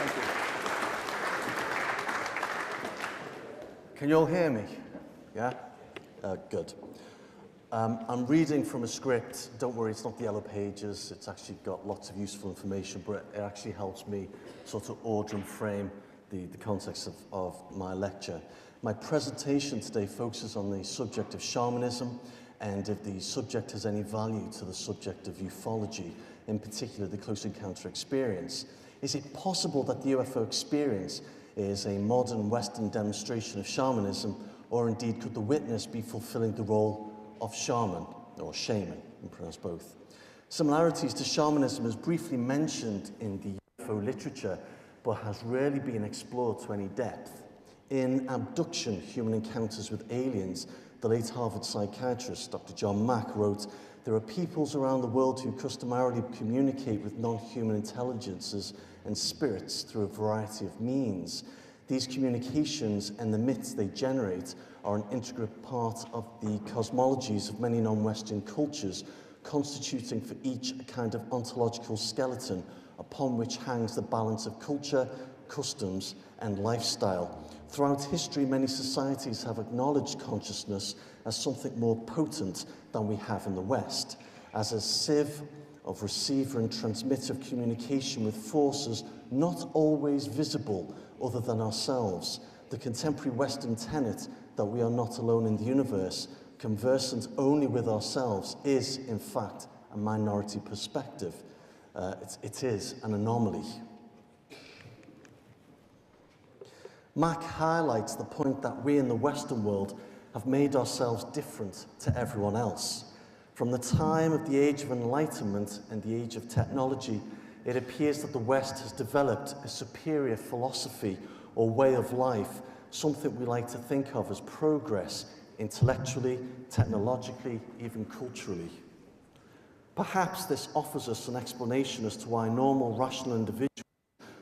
Thank you. Can you all hear me? Yeah? Good. I'm reading from a script. Don't worry, it's not the yellow pages. It's actually got lots of useful information, but it actually helps me sort of order and frame the context of my lecture. My presentation today focuses on the subject of shamanism and if the subject has any value to the subject of ufology, in particular the close encounter experience. Is it possible that the UFO experience is a modern Western demonstration of shamanism, or indeed could the witness be fulfilling the role of shaman, or shaman, you can pronounce both. Similarities to shamanism is briefly mentioned in the UFO literature, but has rarely been explored to any depth. In Abduction, Human Encounters with Aliens, the late Harvard psychiatrist Dr. John Mack wrote, "There are peoples around the world who customarily communicate with non-human intelligences and spirits through a variety of means. These communications and the myths they generate are an integral part of the cosmologies of many non-Western cultures, constituting for each a kind of ontological skeleton upon which hangs the balance of culture, customs, and lifestyle. Throughout history, many societies have acknowledged consciousness as something more potent than we have in the West, as a sieve of receiver and transmitter of communication with forces not always visible other than ourselves. The contemporary Western tenet that we are not alone in the universe, conversant only with ourselves, is, in fact, a minority perspective. It is an anomaly." Mack highlights the point that we in the Western world have made ourselves different to everyone else. From the time of the Age of Enlightenment and the Age of Technology, it appears that the West has developed a superior philosophy or way of life, something we like to think of as progress, intellectually, technologically, even culturally. Perhaps this offers us an explanation as to why normal, rational individuals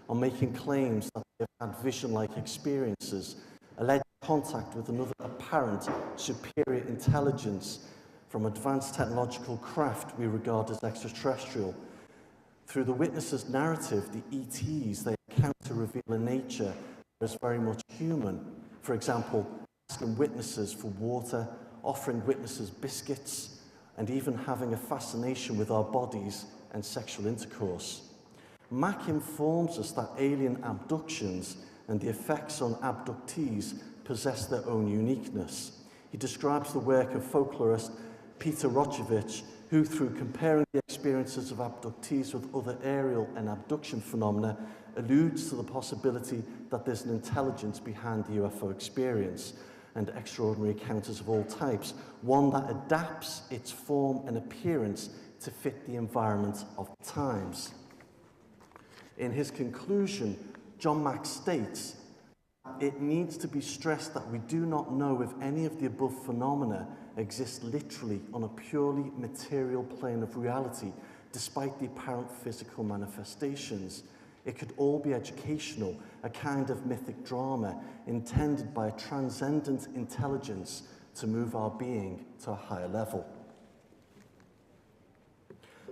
are making claims that they have had vision-like experiences, alleged contact with another apparent superior intelligence from advanced technological craft we regard as extraterrestrial. Through the witness's narrative, the ETs they encounter reveal a nature that is very much human. For example, asking witnesses for water, offering witnesses biscuits, and even having a fascination with our bodies and sexual intercourse. Mack informs us that alien abductions and the effects on abductees possess their own uniqueness. He describes the work of folklorist Peter Rochevich, who, through comparing the experiences of abductees with other aerial and abduction phenomena, alludes to the possibility that there's an intelligence behind the UFO experience and extraordinary encounters of all types, one that adapts its form and appearance to fit the environment of the times. In his conclusion, John Mack states, "It needs to be stressed that we do not know if any of the above phenomena exist literally on a purely material plane of reality, despite the apparent physical manifestations. It could all be educational, a kind of mythic drama intended by a transcendent intelligence to move our being to a higher level."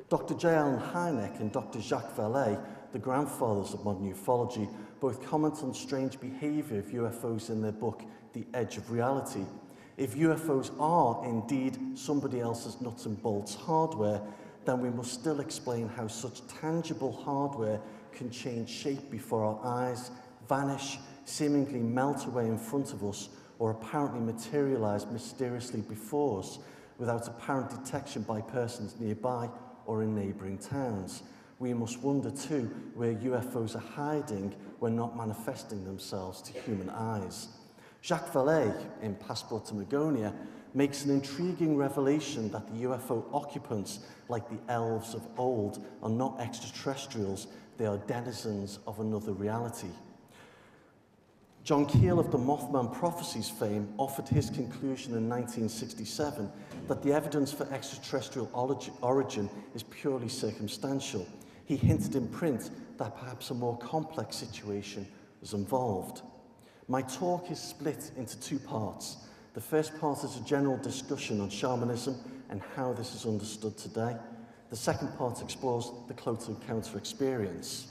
Dr. J. Allen Hynek and Dr. Jacques Vallée, the grandfathers of modern ufology, both comment on strange behavior of UFOs in their book, The Edge of Reality. If UFOs are indeed somebody else's nuts and bolts hardware, then we must still explain how such tangible hardware can change shape before our eyes, vanish, seemingly melt away in front of us, or apparently materialize mysteriously before us, without apparent detection by persons nearby or in neighboring towns. We must wonder too where UFOs are hiding when not manifesting themselves to human eyes. Jacques Vallée, in Passport to Magonia, makes an intriguing revelation that the UFO occupants, like the elves of old, are not extraterrestrials, they are denizens of another reality. John Keel of the Mothman Prophecies fame offered his conclusion in 1967 that the evidence for extraterrestrial origin is purely circumstantial. He hinted in print that perhaps a more complex situation was involved. My talk is split into two parts. The first part is a general discussion on shamanism and how this is understood today. The second part explores the close encounter experience.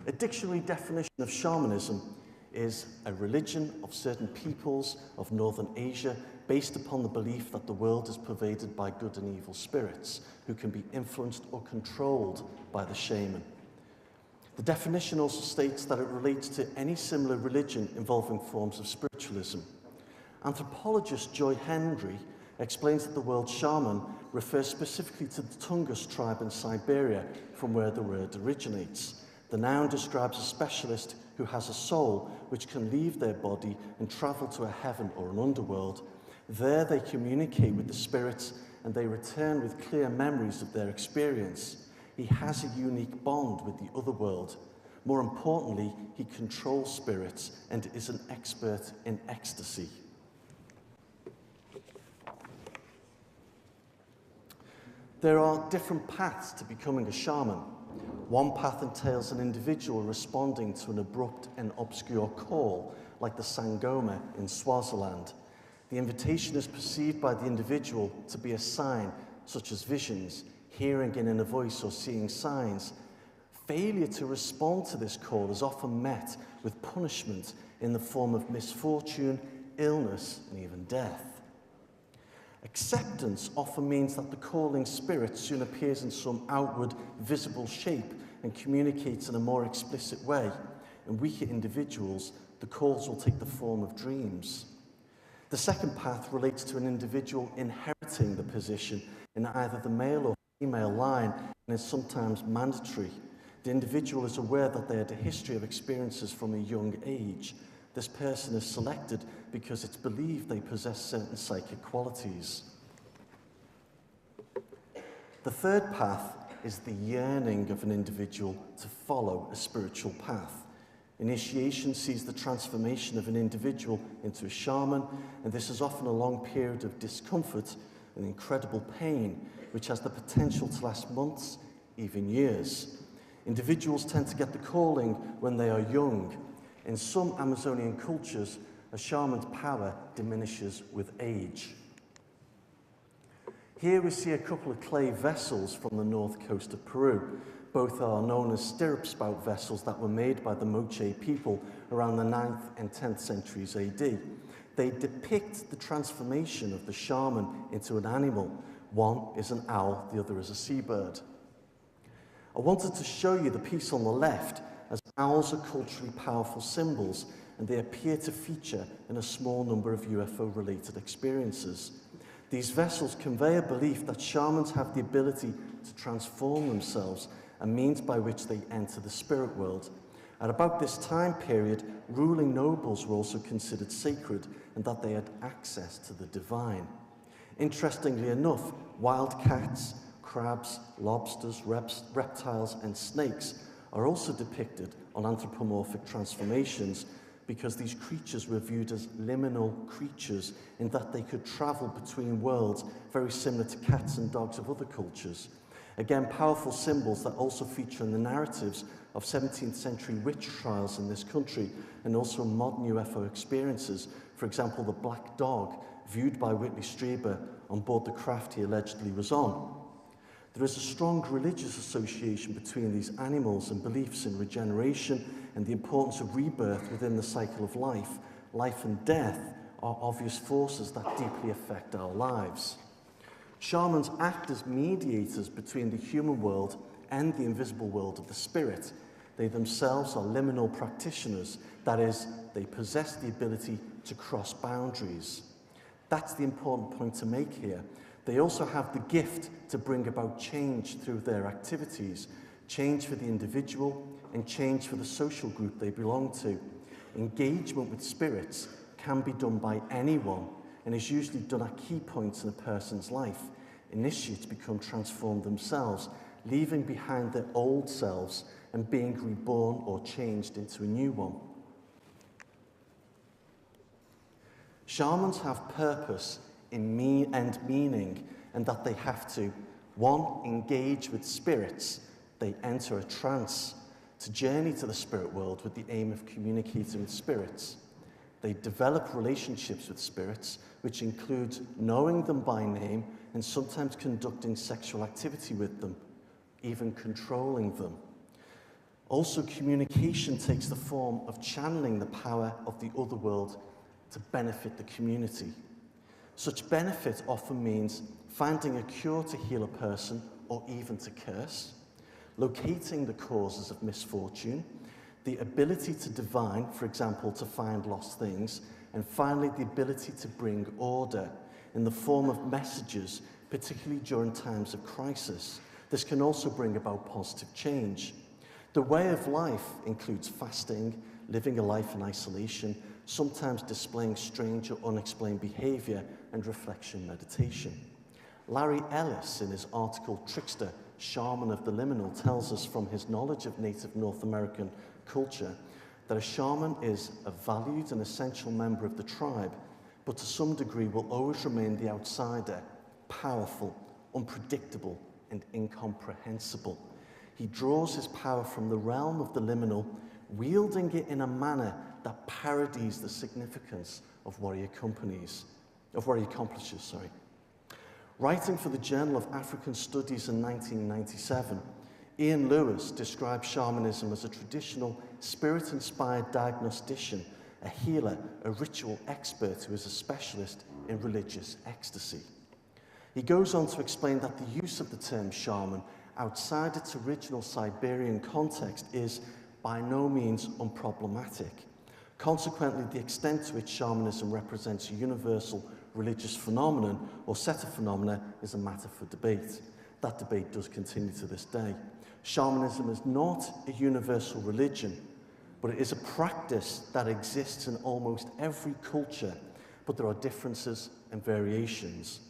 A dictionary definition of shamanism is a religion of certain peoples of northern Asia based upon the belief that the world is pervaded by good and evil spirits who can be influenced or controlled by the shaman. The definition also states that it relates to any similar religion involving forms of spiritualism. Anthropologist Joy Hendry explains that the word shaman refers specifically to the Tungus tribe in Siberia, from where the word originates. The noun describes a specialist who has a soul which can leave their body and travel to a heaven or an underworld. There they communicate with the spirits and they return with clear memories of their experience. He has a unique bond with the other world. More importantly, he controls spirits and is an expert in ecstasy. There are different paths to becoming a shaman. One path entails an individual responding to an abrupt and obscure call, like the Sangoma in Swaziland. The invitation is perceived by the individual to be a sign, such as visions, hearing an inner voice, or seeing signs. Failure to respond to this call is often met with punishment in the form of misfortune, illness, and even death. Acceptance often means that the calling spirit soon appears in some outward, visible shape and communicates in a more explicit way. In weaker individuals, the calls will take the form of dreams. The second path relates to an individual inheriting the position in either the male or female line and is sometimes mandatory. The individual is aware that they had a history of experiences from a young age. This person is selected because it's believed they possess certain psychic qualities. The third path is the yearning of an individual to follow a spiritual path. Initiation sees the transformation of an individual into a shaman, and this is often a long period of discomfort and incredible pain, which has the potential to last months, even years. Individuals tend to get the calling when they are young. In some Amazonian cultures, a shaman's power diminishes with age. Here we see a couple of clay vessels from the north coast of Peru. Both are known as stirrup spout vessels that were made by the Moche people around the 9th and 10th centuries AD. They depict the transformation of the shaman into an animal. One is an owl, the other is a seabird. I wanted to show you the piece on the left, as owls are culturally powerful symbols, and they appear to feature in a small number of UFO-related experiences. These vessels convey a belief that shamans have the ability to transform themselves, a means by which they enter the spirit world. At about this time period, ruling nobles were also considered sacred and that they had access to the divine. Interestingly enough, wild cats, crabs, lobsters, reptiles, and snakes are also depicted on anthropomorphic transformations because these creatures were viewed as liminal creatures in that they could travel between worlds, very similar to cats and dogs of other cultures. Again, powerful symbols that also feature in the narratives of 17th century witch trials in this country and also modern UFO experiences. For example, the black dog viewed by Whitley Strieber on board the craft he allegedly was on. There is a strong religious association between these animals and beliefs in regeneration and the importance of rebirth within the cycle of life. Life and death are obvious forces that deeply affect our lives. Shamans act as mediators between the human world and the invisible world of the spirit. They themselves are liminal practitioners, that is, they possess the ability to cross boundaries. That's the important point to make here. They also have the gift to bring about change through their activities, change for the individual and change for the social group they belong to. Engagement with spirits can be done by anyone and is usually done at key points in a person's life. Initiates become transformed themselves, leaving behind their old selves and being reborn or changed into a new one. Shamans have purpose and meaning, and that they have to, 1, engage with spirits. They enter a trance to journey to the spirit world with the aim of communicating with spirits. They develop relationships with spirits, which includes knowing them by name and sometimes conducting sexual activity with them, even controlling them. Also, communication takes the form of channeling the power of the other world to benefit the community. Such benefit often means finding a cure to heal a person or even to curse, locating the causes of misfortune, the ability to divine, for example, to find lost things, and finally the ability to bring order in the form of messages, particularly during times of crisis. This can also bring about positive change. The way of life includes fasting, living a life in isolation, sometimes displaying strange or unexplained behavior, and reflection meditation. Larry Ellis, in his article Trickster, Shaman of the Liminal, tells us from his knowledge of native North American culture that a shaman is a valued and essential member of the tribe, but to some degree will always remain the outsider, powerful, unpredictable, and incomprehensible. He draws his power from the realm of the liminal, wielding it in a manner that parodies the significance of what he accomplishes. Writing for the Journal of African Studies in 1997, Ian Lewis described shamanism as a traditional spirit-inspired diagnostician, a healer, a ritual expert who is a specialist in religious ecstasy. He goes on to explain that the use of the term shaman outside its original Siberian context is by no means unproblematic. Consequently, the extent to which shamanism represents a universal religious phenomenon or set of phenomena is a matter for debate. That debate does continue to this day. Shamanism is not a universal religion, but it is a practice that exists in almost every culture, but there are differences and variations.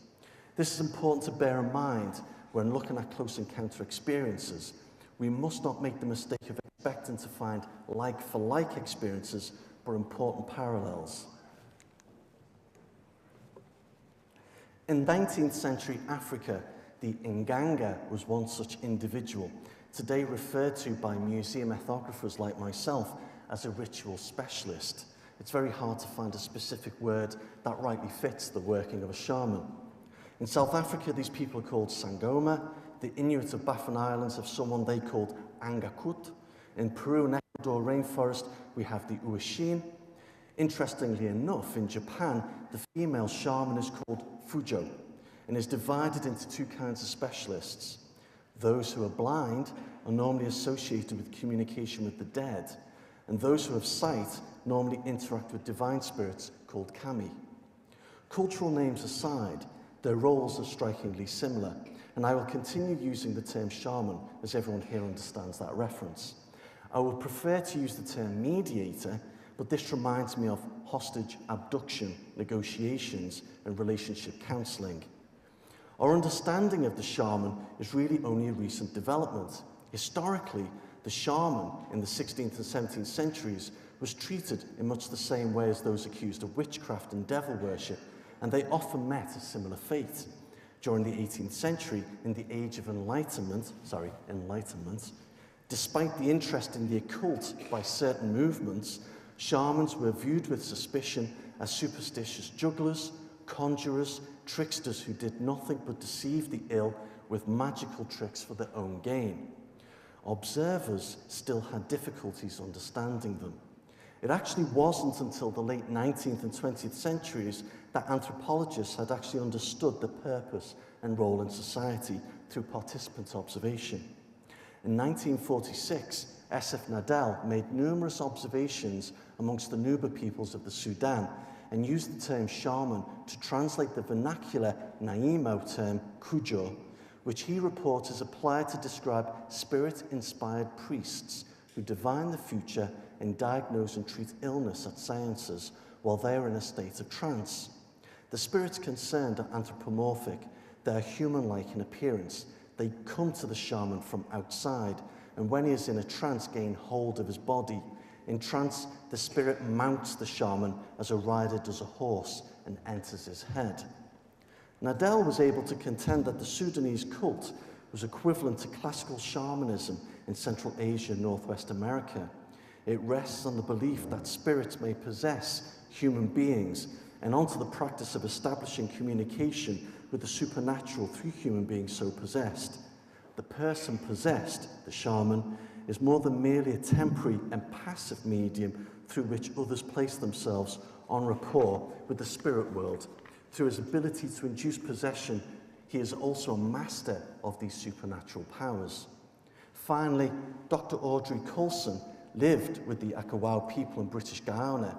This is important to bear in mind when looking at close encounter experiences. We must not make the mistake of expecting to find like-for-like experiences, but important parallels. In 19th century Africa, the Nganga was one such individual, today referred to by museum ethnographers like myself as a ritual specialist. It's very hard to find a specific word that rightly fits the working of a shaman. In South Africa, these people are called Sangoma. The Inuit of Baffin Islands have someone they called Angakut. In Peru and Ecuador rainforest, we have the Uashin. Interestingly enough, in Japan, the female shaman is called Fujo and is divided into two kinds of specialists. Those who are blind are normally associated with communication with the dead, and those who have sight normally interact with divine spirits called kami. Cultural names aside, their roles are strikingly similar, and I will continue using the term shaman as everyone here understands that reference. I would prefer to use the term mediator, but this reminds me of hostage abduction, negotiations, and relationship counselling. Our understanding of the shaman is really only a recent development. Historically, the shaman in the 16th and 17th centuries was treated in much the same way as those accused of witchcraft and devil worship, and they often met a similar fate. During the 18th century, in the Age of Enlightenment, despite the interest in the occult by certain movements, shamans were viewed with suspicion as superstitious jugglers, conjurers, tricksters who did nothing but deceive the ill with magical tricks for their own gain. Observers still had difficulties understanding them. It actually wasn't until the late 19th and 20th centuries that anthropologists had actually understood the purpose and role in society through participant observation. In 1946, S.F. Nadel made numerous observations amongst the Nuba peoples of the Sudan and used the term shaman to translate the vernacular Naimau term kujo, which he reports is applied to describe spirit-inspired priests who divine the future and diagnose and treat illness at seances while they are in a state of trance. The spirits concerned are anthropomorphic. They are human-like in appearance. They come to the shaman from outside, and when he is in a trance, gain hold of his body. In trance, the spirit mounts the shaman as a rider does a horse and enters his head. Nadel was able to contend that the Sudanese cult was equivalent to classical shamanism in Central Asia and Northwest America. It rests on the belief that spirits may possess human beings and onto the practice of establishing communication with the supernatural through human beings so possessed. The person possessed, the shaman, is more than merely a temporary and passive medium through which others place themselves en rapport with the spirit world. Through his ability to induce possession, he is also a master of these supernatural powers. Finally, Dr. Audrey Coulson lived with the Akawau people in British Guyana,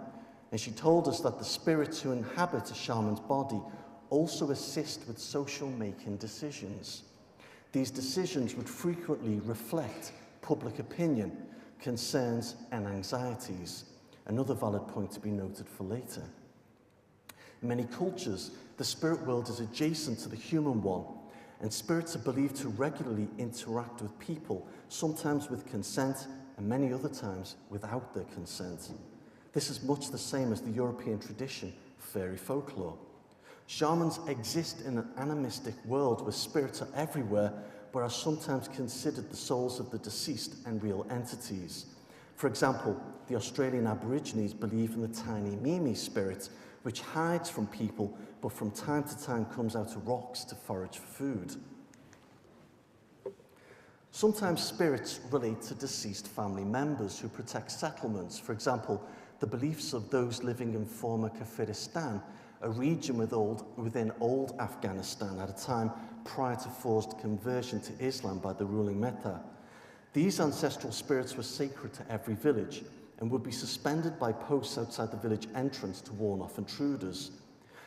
and she told us that the spirits who inhabit a shaman's body also assist with social making decisions. These decisions would frequently reflect public opinion, concerns, and anxieties. Another valid point to be noted for later. In many cultures, the spirit world is adjacent to the human one, and spirits are believed to regularly interact with people, sometimes with consent, and many other times without their consent. This is much the same as the European tradition of fairy folklore. Shamans exist in an animistic world where spirits are everywhere, but are sometimes considered the souls of the deceased and real entities. For example, the Australian Aborigines believe in the tiny Mimi spirit, which hides from people, but from time to time comes out of rocks to forage for food. Sometimes spirits relate to deceased family members who protect settlements. For example, the beliefs of those living in former Kafiristan, a region within old Afghanistan at a time prior to forced conversion to Islam by the ruling Mehta. These ancestral spirits were sacred to every village and would be suspended by posts outside the village entrance to warn off intruders.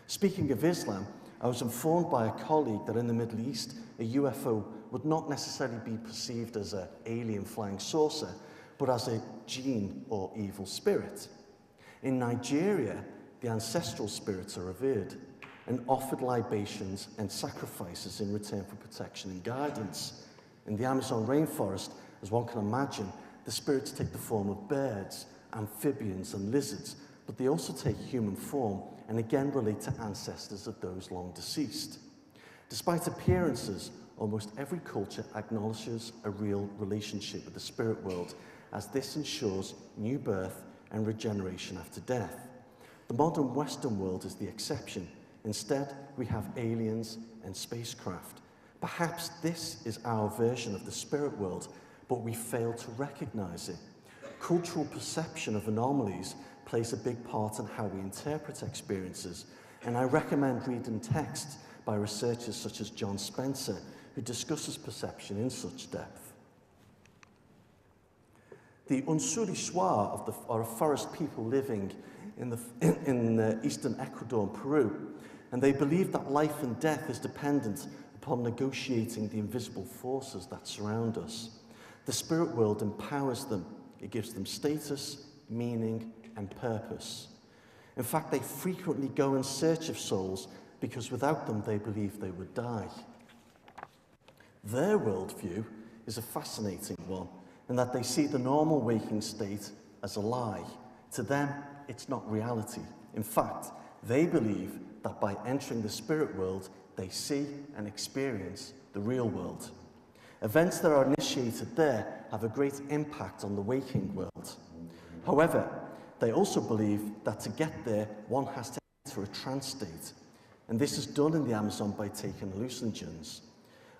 Speaking of Islam, I was informed by a colleague that in the Middle East, a UFO would not necessarily be perceived as an alien flying saucer, but as a jinn or evil spirit. In Nigeria, the ancestral spirits are revered and offered libations and sacrifices in return for protection and guidance. In the Amazon rainforest, as one can imagine, the spirits take the form of birds, amphibians, and lizards, but they also take human form and again relate to ancestors of those long deceased. Despite appearances, almost every culture acknowledges a real relationship with the spirit world, as this ensures new birth and regeneration after death. The modern Western world is the exception. Instead, we have aliens and spacecraft. Perhaps this is our version of the spirit world, but we fail to recognize it. Cultural perception of anomalies plays a big part in how we interpret experiences, and I recommend reading texts by researchers such as John Spencer, who discusses perception in such depth. The Unsuri Shwa are a forest people living in eastern Ecuador and Peru, and they believe that life and death is dependent upon negotiating the invisible forces that surround us. The spirit world empowers them. It gives them status, meaning, and purpose. In fact, they frequently go in search of souls because without them they believe they would die. Their worldview is a fascinating one in that they see the normal waking state as a lie. To them, it's not reality. In fact, they believe that by entering the spirit world, they see and experience the real world. Events that are initiated there have a great impact on the waking world. However, they also believe that to get there, one has to enter a trance state. And this is done in the Amazon by taking hallucinogens.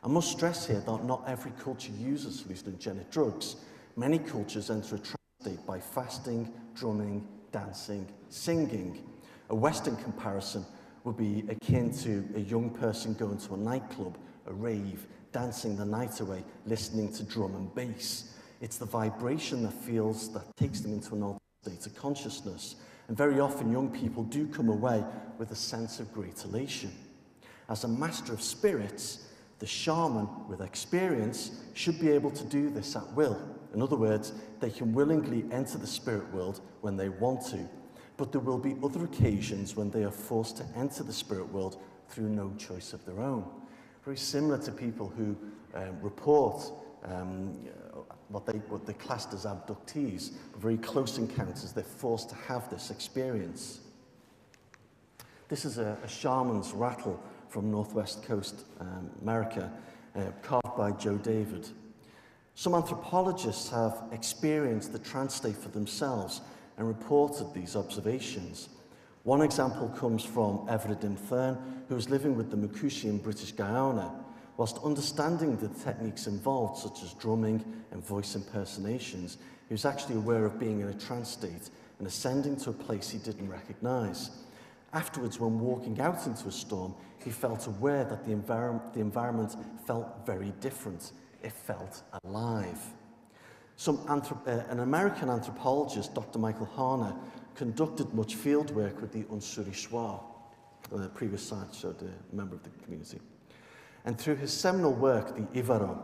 I must stress here that not every culture uses hallucinogenic drugs. Many cultures enter a trance state by fasting, drumming, dancing, singing. A Western comparison would be akin to a young person going to a nightclub, a rave, dancing the night away, listening to drum and bass. It's the vibration that takes them into an altered state of consciousness. And very often young people do come away with a sense of great elation. As a master of spirits, the shaman with experience should be able to do this at will. In other words, they can willingly enter the spirit world when they want to, but there will be other occasions when they are forced to enter the spirit world through no choice of their own. Very similar to people who report what they classed as abductees, very close encounters. They're forced to have this experience. This is a shaman's rattle from Northwest Coast America, carved by Joe David. Some anthropologists have experienced the trance state for themselves and reported these observations. One example comes from Everett Thurn, who was living with the Mukushi in British Guyana. Whilst understanding the techniques involved, such as drumming and voice impersonations, he was actually aware of being in a trance state and ascending to a place he didn't recognize. Afterwards, when walking out into a storm, he felt aware that the environment felt very different. It felt alive. An American anthropologist, Dr. Michael Harner, conducted much field work with the Unsuri Shwa. The previous slide showed a member of the community. And through his seminal work, the Ivaro,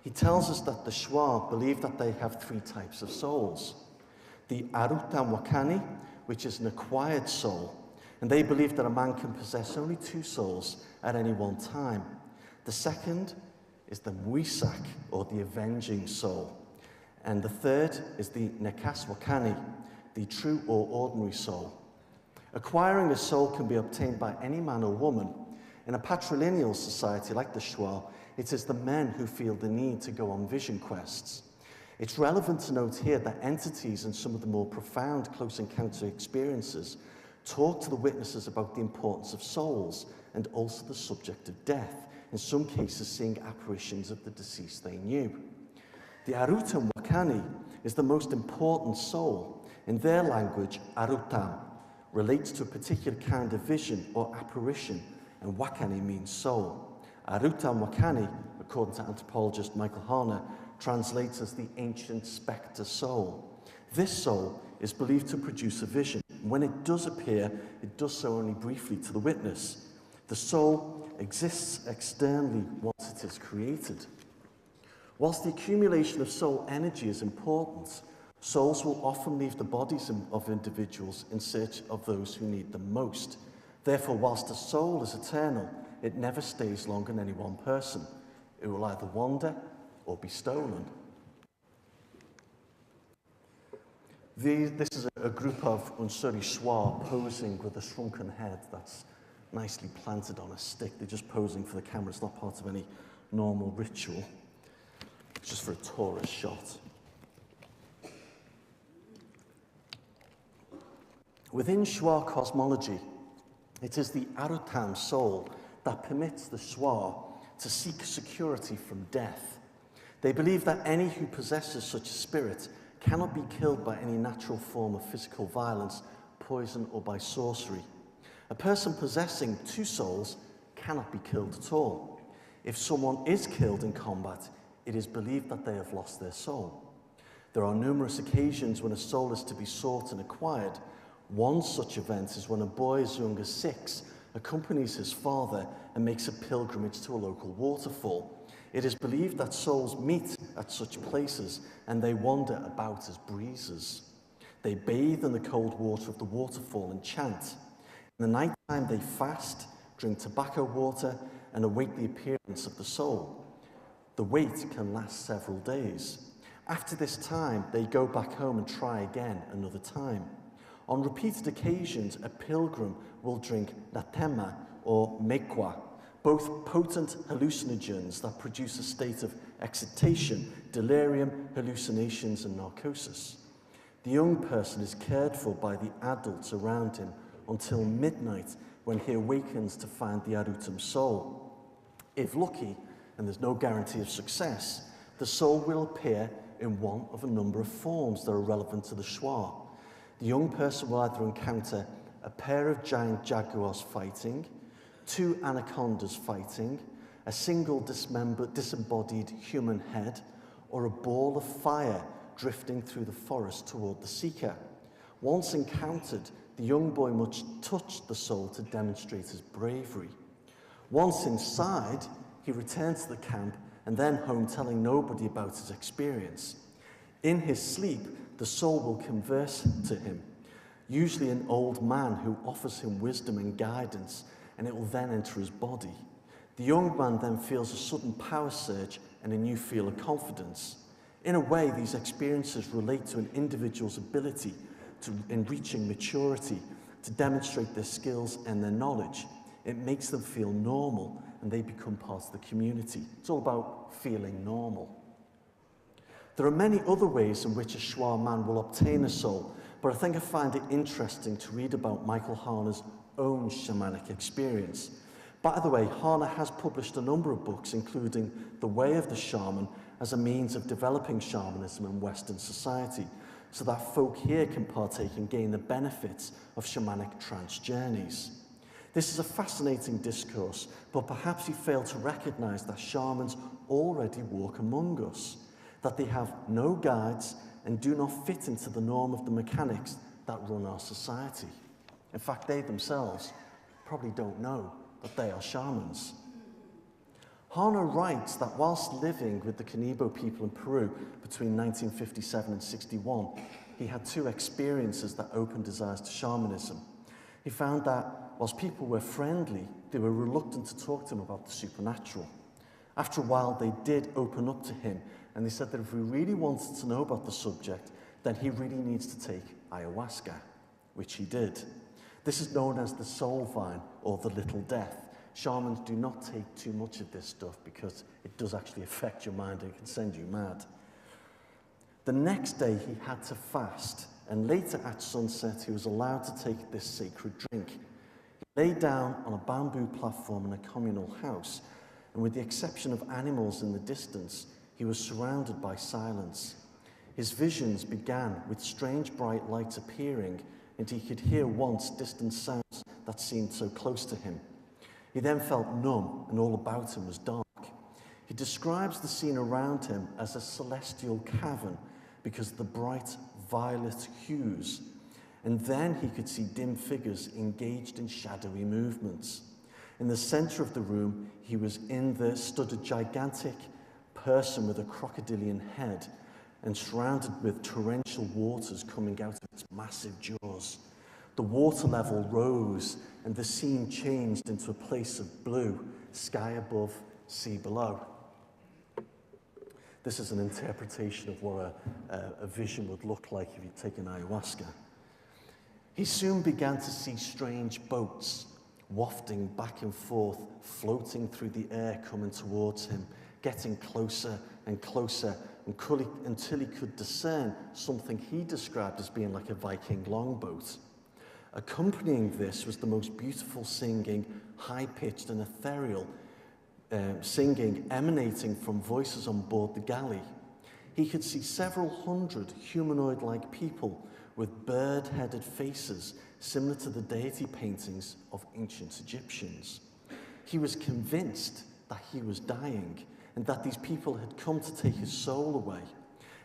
he tells us that the Shwa believe that they have three types of souls. The Arutan Wakani, which is an acquired soul, and they believe that a man can possess only two souls at any one time. The second is the Muisak, or the avenging soul. And the third is the Nekas Wakani, the true or ordinary soul. Acquiring a soul can be obtained by any man or woman. In a patrilineal society like the Shwa, it is the men who feel the need to go on vision quests. It's relevant to note here that entities in some of the more profound close encounter experiences talk to the witnesses about the importance of souls and also the subject of death, in some cases seeing apparitions of the deceased they knew. The Arutan Wakani is the most important soul. In their language, Arutan relates to a particular kind of vision or apparition, and Wakani means soul. Arutan Wakani, according to anthropologist Michael Harner, translates as the ancient spectre soul. This soul is believed to produce a vision. When it does appear, it does so only briefly to the witness. The soul exists externally once it is created. Whilst the accumulation of soul energy is important, souls will often leave the bodies of individuals in search of those who need them most. Therefore, whilst a soul is eternal, it never stays long in any one person. It will either wander or be stolen. This is a group of Unsuri Shwa posing with a shrunken head that's nicely planted on a stick. They're just posing for the camera. It's not part of any normal ritual. It's just for a tourist shot. Within Shwa cosmology, it is the Arutan soul that permits the Shwa to seek security from death. They believe that any who possesses such a spirit cannot be killed by any natural form of physical violence, poison, or by sorcery. A person possessing two souls cannot be killed at all. If someone is killed in combat, it is believed that they have lost their soul. There are numerous occasions when a soul is to be sought and acquired. One such event is when a boy as young as 6 accompanies his father and makes a pilgrimage to a local waterfall. It is believed that souls meet at such places and they wander about as breezes. They bathe in the cold water of the waterfall and chant. In the night time they fast, drink tobacco water, and await the appearance of the soul. The wait can last several days. After this time, they go back home and try again another time. On repeated occasions, a pilgrim will drink natema or mekwa, both potent hallucinogens that produce a state of excitation, delirium, hallucinations, and narcosis. The young person is cared for by the adults around him until midnight, when he awakens to find the Arutan soul. If lucky, and there's no guarantee of success, the soul will appear in one of a number of forms that are relevant to the Shwa. The young person will either encounter a pair of giant jaguars fighting, 2 anacondas fighting, a single disembodied human head, or a ball of fire drifting through the forest toward the seeker. Once encountered, the young boy must touch the soul to demonstrate his bravery. Once inside, he returns to the camp and then home, telling nobody about his experience. In his sleep, the soul will converse to him, usually an old man who offers him wisdom and guidance, and it will then enter his body. The young man then feels a sudden power surge and a new feel of confidence. In a way, these experiences relate to an individual's ability in reaching maturity, to demonstrate their skills and their knowledge. It makes them feel normal, and they become part of the community. It's all about feeling normal. There are many other ways in which a Shwa man will obtain a soul, but I think I find it interesting to read about Michael Harner's own shamanic experience. By the way, Hane has published a number of books, including The Way of the Shaman, as a means of developing shamanism in Western society, so that folk here can partake and gain the benefits of shamanic trance journeys. This is a fascinating discourse, but perhaps he failed to recognize that shamans already walk among us, that they have no guides and do not fit into the norm of the mechanics that run our society. In fact, they themselves probably don't know that they are shamans. Hane writes that whilst living with the Canibo people in Peru between 1957 and 61, he had two experiences that opened his eyes to shamanism. He found that whilst people were friendly, they were reluctant to talk to him about the supernatural. After a while, they did open up to him, and they said that if we really wanted to know about the subject, then he really needs to take ayahuasca, which he did. This is known as the soul vine or the little death. Shamans do not take too much of this stuff because it does actually affect your mind and can send you mad. The next day he had to fast, and later at sunset he was allowed to take this sacred drink. He lay down on a bamboo platform in a communal house, and with the exception of animals in the distance, he was surrounded by silence. His visions began with strange bright lights appearing, and he could hear once distant sounds that seemed so close to him. He then felt numb, and all about him was dark. He describes the scene around him as a celestial cavern because of the bright violet hues, and then he could see dim figures engaged in shadowy movements. In the center of the room, stood a gigantic person with a crocodilian head and surrounded with torrential waters coming out of its massive jaws. The water level rose and the scene changed into a place of blue, sky above, sea below. This is an interpretation of what a vision would look like if you'd taken ayahuasca. He soon began to see strange boats wafting back and forth, floating through the air, coming towards him, getting closer and closer until he could discern something he described as being like a Viking longboat. Accompanying this was the most beautiful singing, high-pitched and ethereal singing emanating from voices on board the galley. He could see several hundred humanoid-like people with bird-headed faces similar to the deity paintings of ancient Egyptians. He was convinced that he was dying and that these people had come to take his soul away.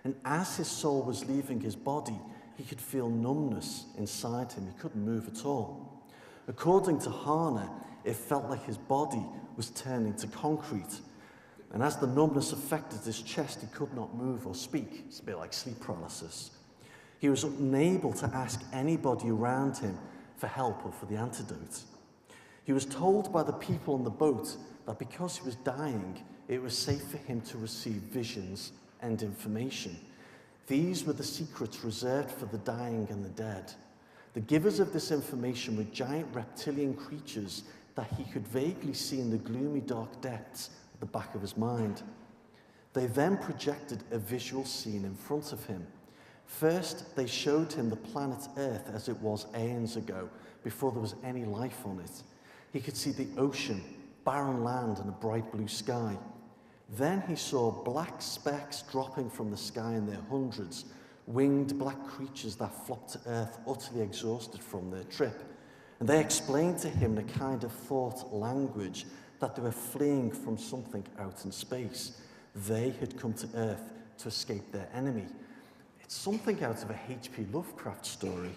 And as his soul was leaving his body, he could feel numbness inside him. He couldn't move at all. According to Hane, it felt like his body was turning to concrete. And as the numbness affected his chest, he could not move or speak. It's a bit like sleep paralysis. He was unable to ask anybody around him for help or for the antidote. He was told by the people on the boat that because he was dying, it was safe for him to receive visions and information. These were the secrets reserved for the dying and the dead. The givers of this information were giant reptilian creatures that he could vaguely see in the gloomy, dark depths at the back of his mind. They then projected a visual scene in front of him. First, they showed him the planet Earth as it was aeons ago, before there was any life on it. He could see the ocean, barren land, and a bright blue sky. Then he saw black specks dropping from the sky in their hundreds, winged black creatures that flopped to Earth utterly exhausted from their trip. And they explained to him in a kind of thought language that they were fleeing from something out in space. They had come to Earth to escape their enemy. It's something out of a H.P. Lovecraft story.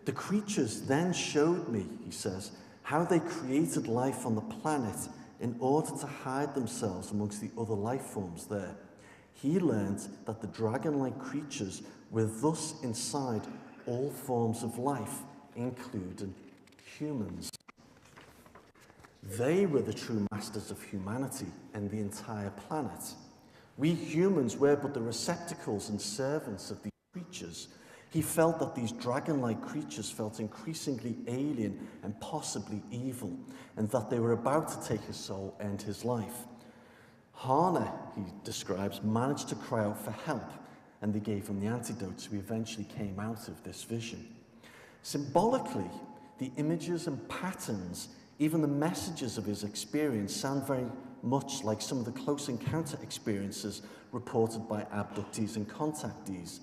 The creatures then showed me, he says, how they created life on the planet in order to hide themselves amongst the other life forms there. He learned that the dragon-like creatures were thus inside all forms of life, including humans. They were the true masters of humanity and the entire planet. We humans were but the receptacles and servants of these creatures. He felt that these dragon-like creatures felt increasingly alien and possibly evil, and that they were about to take his soul and his life. Hane, he describes, managed to cry out for help, and they gave him the antidote, so he eventually came out of this vision. Symbolically, the images and patterns Even the messages of his experience sound very much like some of the close encounter experiences reported by abductees and contactees.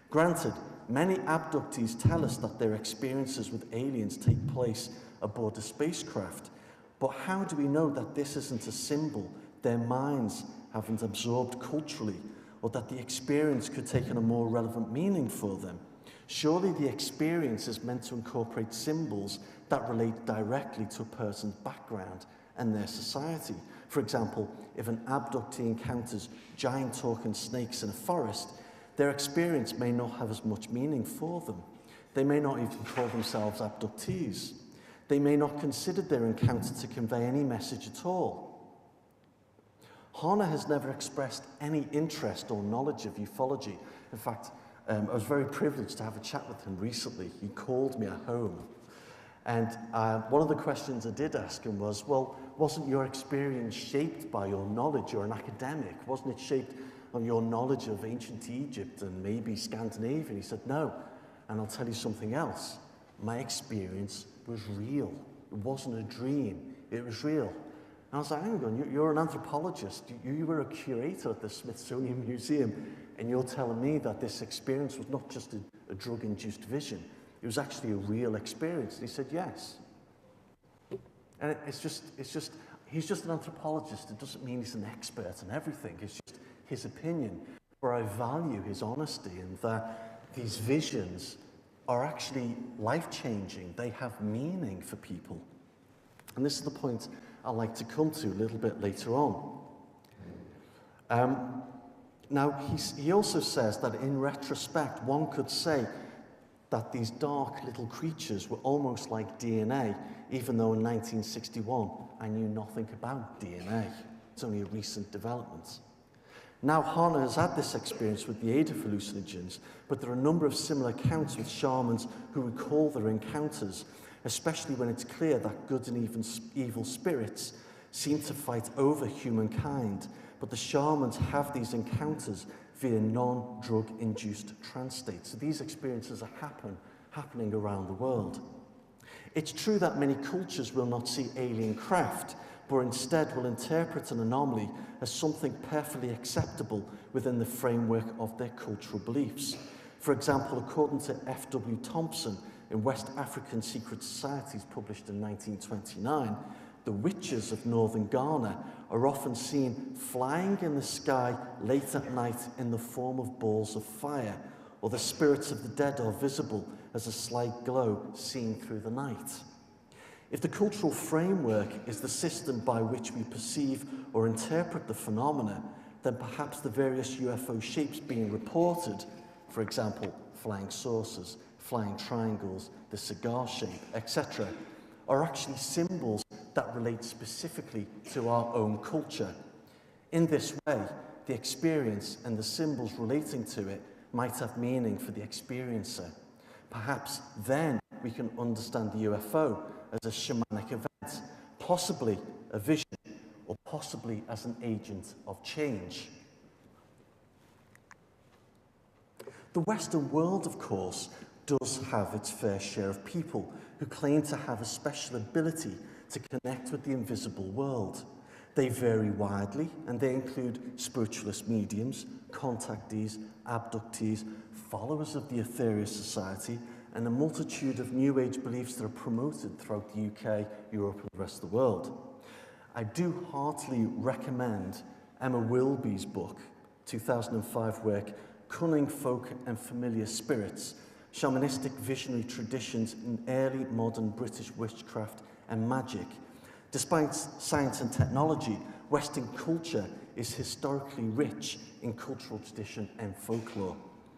Granted, many abductees tell us that their experiences with aliens take place aboard a spacecraft, but how do we know that this isn't a symbol their minds haven't absorbed culturally, or that the experience could take on a more relevant meaning for them? Surely the experience is meant to incorporate symbols that relate directly to a person's background and their society. For example, if an abductee encounters giant talking snakes in a forest, their experience may not have as much meaning for them. They may not even call themselves abductees. They may not consider their encounter to convey any message at all. Horner has never expressed any interest or knowledge of ufology. In fact, I was very privileged to have a chat with him recently. He called me at home. And one of the questions I did ask him was, well, wasn't your experience shaped by your knowledge? You're an academic. Wasn't it shaped on your knowledge of ancient Egypt and maybe Scandinavia? And he said, no. And I'll tell you something else. My experience was real. It wasn't a dream. It was real. And I was like, hang on, you're an anthropologist. You were a curator at the Smithsonian Museum, and you're telling me that this experience was not just a drug-induced vision. It was actually a real experience. And he said, yes. And he's just an anthropologist. It doesn't mean he's an expert in everything. It's just his opinion. Where I value his honesty and that these visions are actually life-changing. They have meaning for people. And this is the point I'd like to come to a little bit later on. Now, he also says that in retrospect, one could say that these dark little creatures were almost like DNA, even though in 1961 I knew nothing about DNA. It's only a recent development. Now, Horner has had this experience with the aid of hallucinogens, but there are a number of similar accounts with shamans who recall their encounters, especially when it's clear that good and even evil spirits seem to fight over humankind, but the shamans have these encounters via non-drug-induced trance states. So these experiences are happening around the world. It's true that many cultures will not see alien craft, but instead will interpret an anomaly as something perfectly acceptable within the framework of their cultural beliefs. For example, according to F.W. Thompson in West African Secret Societies, published in 1929, the witches of northern Ghana are often seen flying in the sky late at night in the form of balls of fire, or the spirits of the dead are visible as a slight glow seen through the night. If the cultural framework is the system by which we perceive or interpret the phenomena, then perhaps the various UFO shapes being reported, for example, flying saucers, flying triangles, the cigar shape, etc., are actually symbols that relate specifically to our own culture. In this way, the experience and the symbols relating to it might have meaning for the experiencer. Perhaps then we can understand the UFO as a shamanic event, possibly a vision, or possibly as an agent of change. The Western world, of course, does have its fair share of people who claim to have a special ability to connect with the invisible world. They vary widely, and they include spiritualist mediums, contactees, abductees, followers of the Ethereal Society, and a multitude of New Age beliefs that are promoted throughout the UK, Europe, and the rest of the world. I do heartily recommend Emma Wilby's book, 2005 work, Cunning Folk and Familiar Spirits, Shamanistic Visionary Traditions in Early Modern British Witchcraft and Magic. Despite science and technology, Western culture is historically rich in cultural tradition and folklore.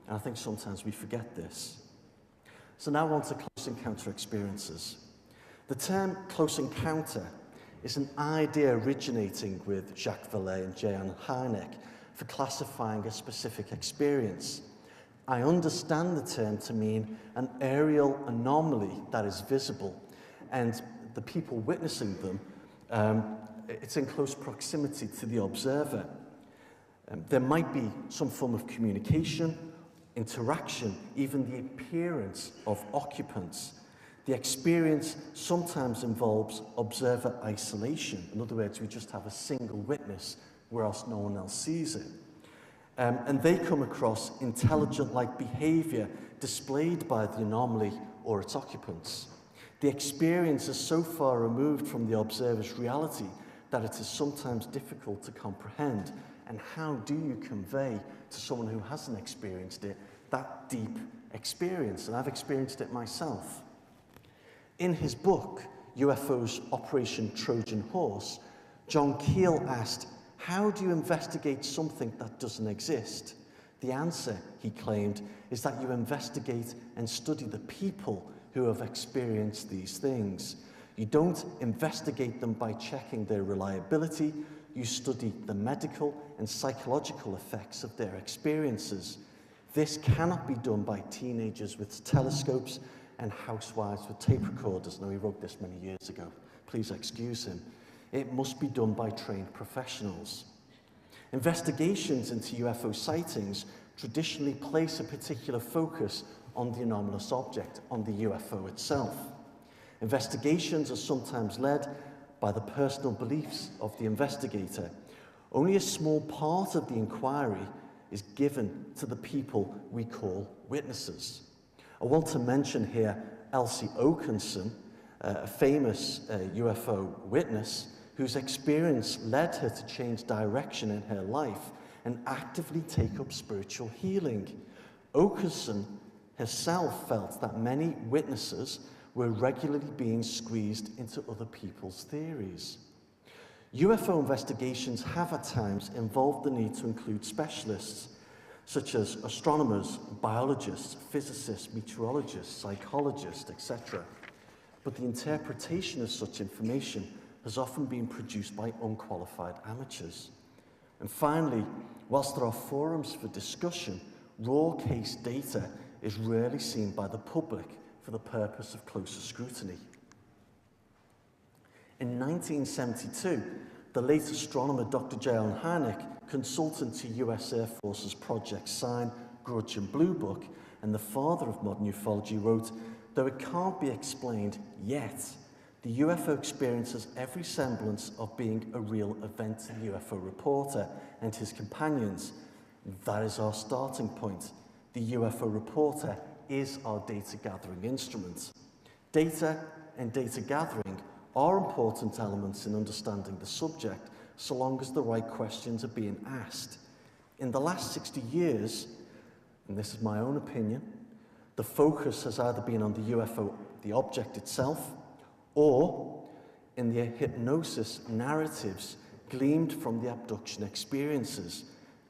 And I think sometimes we forget this. So now on to close encounter experiences. The term close encounter is an idea originating with Jacques Vallée and J.N. Hynek for classifying a specific experience. I understand the term to mean an aerial anomaly that is visible, and the people witnessing them, it's in close proximity to the observer. There might be some form of communication, interaction, even the appearance of occupants. The experience sometimes involves observer isolation. In other words, we just have a single witness where else no one else sees it. And they come across intelligent-like behavior displayed by the anomaly or its occupants. The experience is so far removed from the observer's reality that it is sometimes difficult to comprehend. And how do you convey to someone who hasn't experienced it that deep experience? And I've experienced it myself. In his book, UFOs Operation Trojan Horse, John Keel asked, how do you investigate something that doesn't exist? The answer, he claimed, is that you investigate and study the people who have experienced these things. You don't investigate them by checking their reliability. You study the medical and psychological effects of their experiences. This cannot be done by teenagers with telescopes and housewives with tape recorders. Now, he wrote this many years ago. Please excuse him. It must be done by trained professionals. Investigations into UFO sightings traditionally place a particular focus on the anomalous object, on the UFO itself. Investigations are sometimes led by the personal beliefs of the investigator. Only a small part of the inquiry is given to the people we call witnesses. I want to mention here Elsie Oakenson, a famous UFO witness whose experience led her to change direction in her life and actively take up spiritual healing. Oakenson herself felt that many witnesses were regularly being squeezed into other people's theories. UFO investigations have at times involved the need to include specialists, such as astronomers, biologists, physicists, meteorologists, psychologists, etc. But the interpretation of such information has often been produced by unqualified amateurs. And finally, whilst there are forums for discussion, raw case data is rarely seen by the public for the purpose of closer scrutiny. In 1972, the late astronomer Dr. J. Allen Hynek, consultant to US Air Force's Project Sign, Grudge and Blue Book, and the father of modern ufology, wrote, "Though it can't be explained yet, the UFO experience has every semblance of being a real event to the UFO reporter and his companions. That is our starting point. The UFO reporter is our data-gathering instrument. Data and data gathering are important elements in understanding the subject, so long as the right questions are being asked. In the last 60 years, and this is my own opinion, the focus has either been on the UFO, the object itself, or in the hypnosis narratives gleaned from the abduction experiences.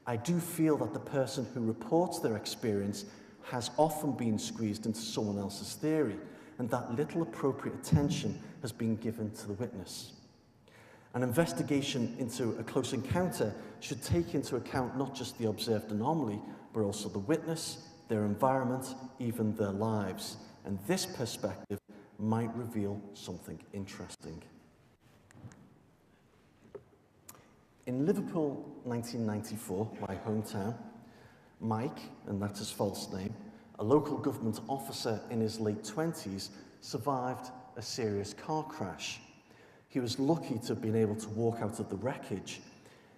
I do feel that the person who reports their experience has often been squeezed into someone else's theory, and that little appropriate attention has been given to the witness. An investigation into a close encounter should take into account not just the observed anomaly, but also the witness, their environment, even their lives. And this perspective might reveal something interesting." In Liverpool, 1994, my hometown, Mike, and that's his false name, a local government officer in his late 20s, survived a serious car crash. He was lucky to have been able to walk out of the wreckage.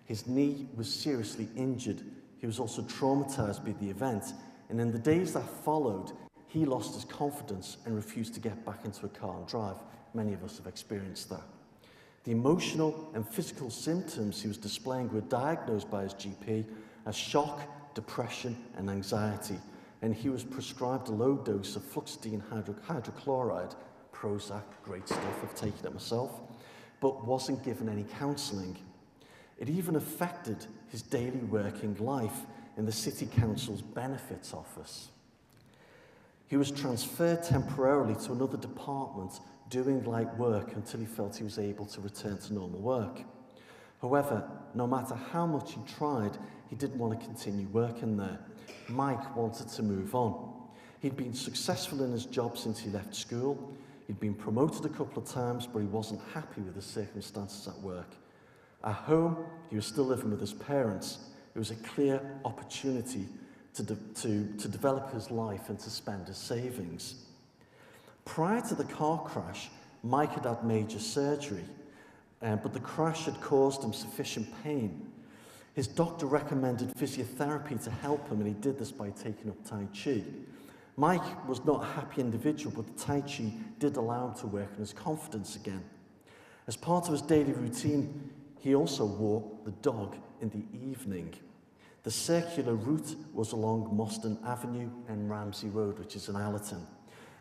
His knee was seriously injured. He was also traumatized by the event, and in the days that followed, he lost his confidence and refused to get back into a car and drive. Many of us have experienced that. The emotional and physical symptoms he was displaying were diagnosed by his GP as shock, depression, and anxiety, and he was prescribed a low dose of fluoxetine hydrochloride, Prozac, great stuff, I've taken it myself, but wasn't given any counselling. It even affected his daily working life in the City Council's benefits office. He was transferred temporarily to another department doing light work until he felt he was able to return to normal work. However, no matter how much he tried, he didn't want to continue working there. Mike wanted to move on. He'd been successful in his job since he left school. He'd been promoted a couple of times, but he wasn't happy with the circumstances at work. At home, he was still living with his parents. It was a clear opportunity to develop his life and to spend his savings. Prior to the car crash, Mike had had major surgery, but the crash had caused him sufficient pain. His doctor recommended physiotherapy to help him, and he did this by taking up Tai Chi. Mike was not a happy individual, but the Tai Chi did allow him to work on his confidence again. As part of his daily routine, he also walked the dog in the evening. The circular route was along Mostyn Avenue and Ramsey Road, which is in Allerton.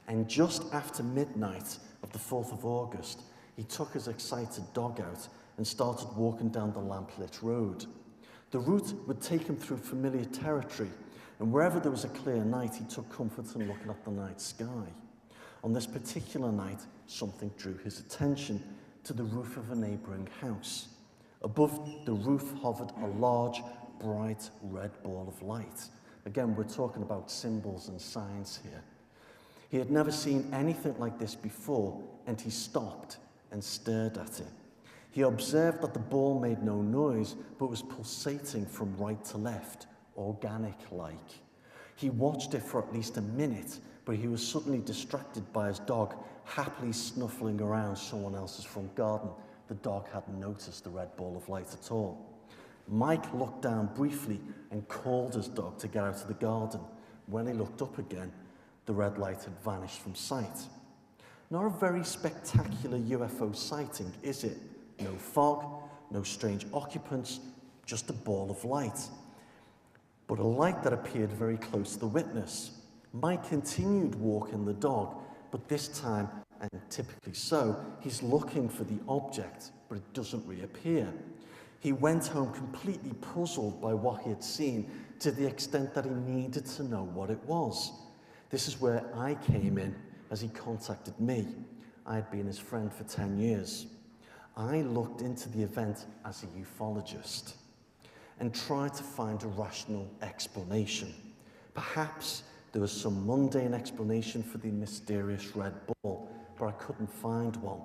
And just after midnight of the 4th of August, he took his excited dog out and started walking down the lamplit road. The route would take him through familiar territory, and wherever there was a clear night, he took comfort in looking at the night sky. On this particular night, something drew his attention to the roof of a neighbouring house. Above the roof hovered a large, bright red ball of light. Again, we're talking about symbols and signs here. He had never seen anything like this before, and he stopped and stared at it. He observed that the ball made no noise, but was pulsating from right to left, organic-like. He watched it for at least a minute, but he was suddenly distracted by his dog happily snuffling around someone else's front garden. The dog hadn't noticed the red ball of light at all. Mike looked down briefly and called his dog to get out of the garden. When he looked up again, the red light had vanished from sight. Not a very spectacular UFO sighting, is it? No fog, no strange occupants, just a ball of light. But a light that appeared very close to the witness. Mike continued walking the dog, but this time, and typically so, he's looking for the object, but it doesn't reappear. He went home completely puzzled by what he had seen, to the extent that he needed to know what it was. This is where I came in, as he contacted me. I had been his friend for 10 years. I looked into the event as a ufologist and tried to find a rational explanation. Perhaps there was some mundane explanation for the mysterious red ball, but I couldn't find one.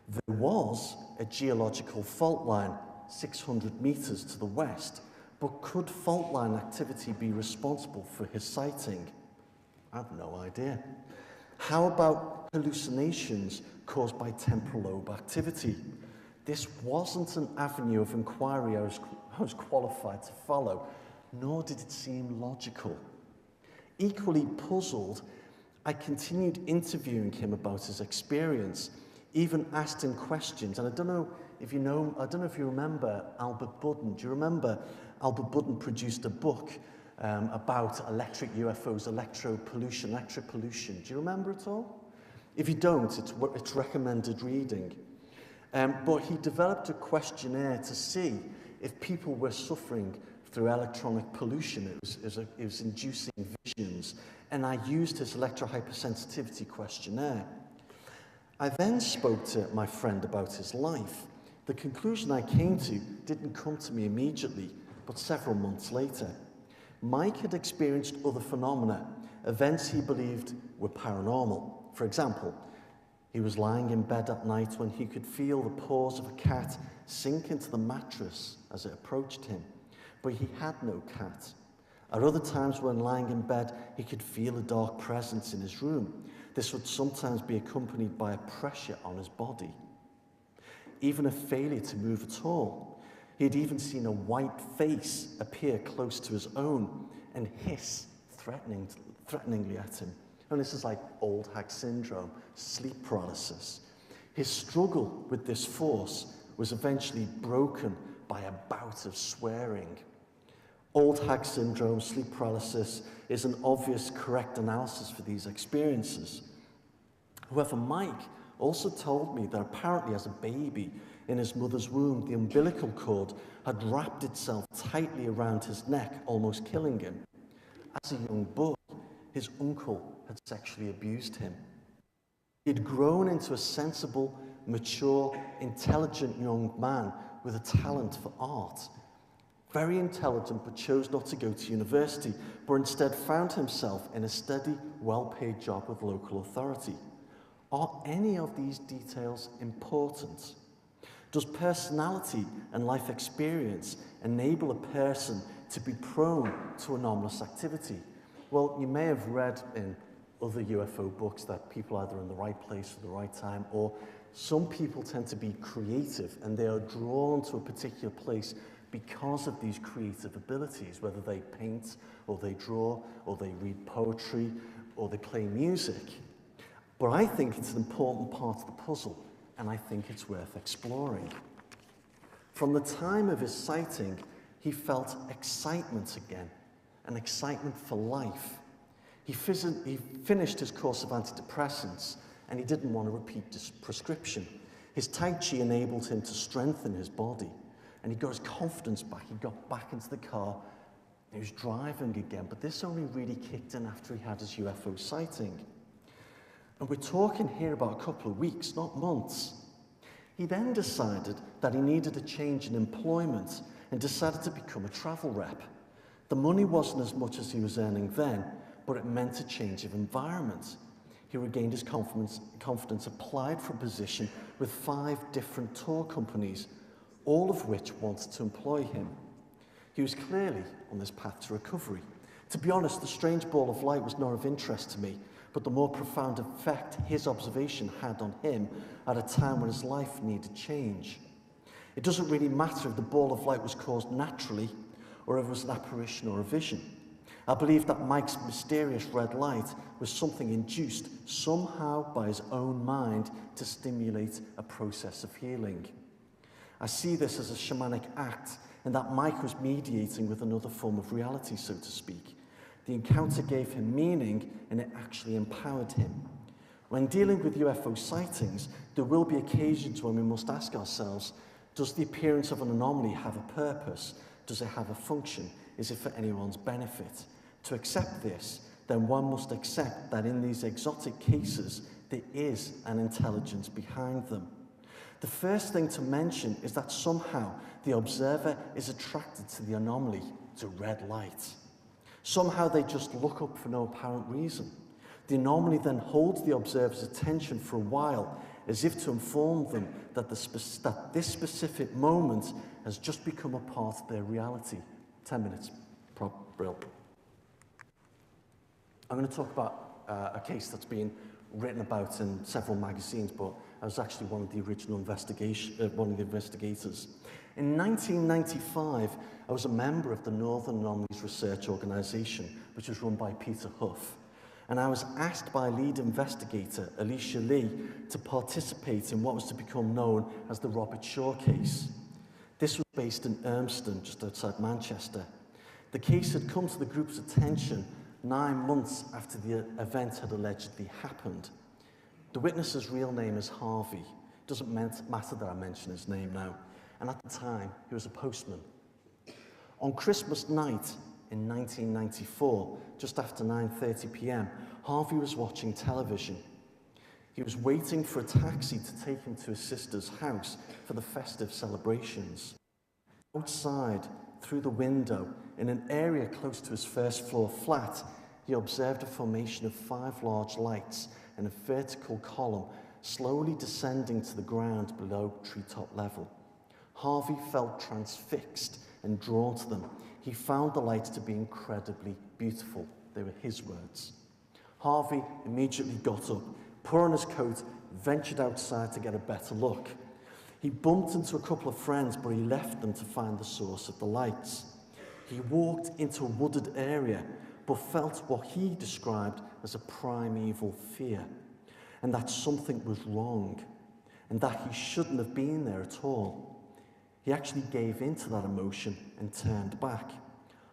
There was a geological fault line 600 meters to the west, but could fault line activity be responsible for his sighting? I have no idea. How about hallucinations caused by temporal lobe activity? This wasn't an avenue of inquiry I was qualified to follow, nor did it seem logical. Equally puzzled, I continued interviewing him about his experience, even asked him questions. And I don't know if you remember Albert Budden. Do you remember Albert Budden produced a book about electric UFOs, electric pollution? Do you remember it all? If you don't, it's recommended reading. But he developed a questionnaire to see if people were suffering through electronic pollution. It was inducing visions, and I used his electrohypersensitivity questionnaire. I then spoke to my friend about his life. The conclusion I came to didn't come to me immediately, but several months later. Mike had experienced other phenomena, events he believed were paranormal. For example, he was lying in bed at night when he could feel the paws of a cat sink into the mattress as it approached him, but he had no cat. At other times when lying in bed, he could feel a dark presence in his room. This would sometimes be accompanied by a pressure on his body, even a failure to move at all. He had even seen a white face appear close to his own and hiss threateningly at him. And this is like old hag syndrome, sleep paralysis. His struggle with this force was eventually broken by a bout of swearing. Old hag syndrome, sleep paralysis, is an obvious correct analysis for these experiences. However, Mike also told me that apparently as a baby in his mother's womb, the umbilical cord had wrapped itself tightly around his neck, almost killing him. As a young boy, his uncle had sexually abused him. He had grown into a sensible, mature, intelligent young man with a talent for art. Very intelligent, but chose not to go to university, but instead found himself in a steady, well-paid job with local authority. Are any of these details important? Does personality and life experience enable a person to be prone to anomalous activity? Well, you may have read in other UFO books that people are either in the right place at the right time, or some people tend to be creative and they are drawn to a particular place because of these creative abilities, whether they paint or they draw or they read poetry or they play music. But I think it's an important part of the puzzle, and I think it's worth exploring. From the time of his sighting, he felt excitement again, an excitement for life. He finished his course of antidepressants, and he didn't want to repeat this prescription. His Tai Chi enabled him to strengthen his body, and he got his confidence back. He got back into the car, and he was driving again, but this only really kicked in after he had his UFO sighting. And we're talking here about a couple of weeks, not months. He then decided that he needed a change in employment and decided to become a travel rep. The money wasn't as much as he was earning then, but it meant a change of environment. He regained his confidence, applied for a position with 5 different tour companies, all of which wanted to employ him. He was clearly on this path to recovery. To be honest, the strange ball of light was not of interest to me, but the more profound effect his observation had on him at a time when his life needed change. It doesn't really matter if the ball of light was caused naturally or if it was an apparition or a vision. I believe that Mike's mysterious red light was something induced somehow by his own mind to stimulate a process of healing. I see this as a shamanic act, and that Mike was mediating with another form of reality, so to speak. The encounter gave him meaning, and it actually empowered him. When dealing with UFO sightings, there will be occasions when we must ask ourselves, does the appearance of an anomaly have a purpose? Does it have a function? Is it for anyone's benefit? To accept this, then one must accept that in these exotic cases, there is an intelligence behind them. The first thing to mention is that somehow the observer is attracted to the anomaly, to red light. Somehow they just look up for no apparent reason. The anomaly then holds the observer's attention for a while, as if to inform them that this specific moment has just become a part of their reality. 10 minutes, Brill. I'm going to talk about a case that's been written about in several magazines, but I was actually one of the original investigators. In 1995, I was a member of the Northern Anomalies Research Organisation, which was run by Peter Huff. And I was asked by lead investigator Alicia Lee to participate in what was to become known as the Robert Shaw case. This was based in Urmston, just outside Manchester. The case had come to the group's attention 9 months after the event had allegedly happened. The witness's real name is Harvey. It doesn't matter that I mention his name now. And at the time, he was a postman. On Christmas night in 1994, just after 9:30 p.m, Harvey was watching television. He was waiting for a taxi to take him to his sister's house for the festive celebrations. Outside, through the window, in an area close to his first floor flat, he observed a formation of 5 large lights in a vertical column slowly descending to the ground below treetop level. Harvey felt transfixed and drawn to them. He found the lights to be incredibly beautiful. They were his words. Harvey immediately got up, put on his coat, ventured outside to get a better look. He bumped into a couple of friends, but he left them to find the source of the lights. He walked into a wooded area, but felt what he described as a primeval fear, and that something was wrong, and that he shouldn't have been there at all. He actually gave in to that emotion and turned back.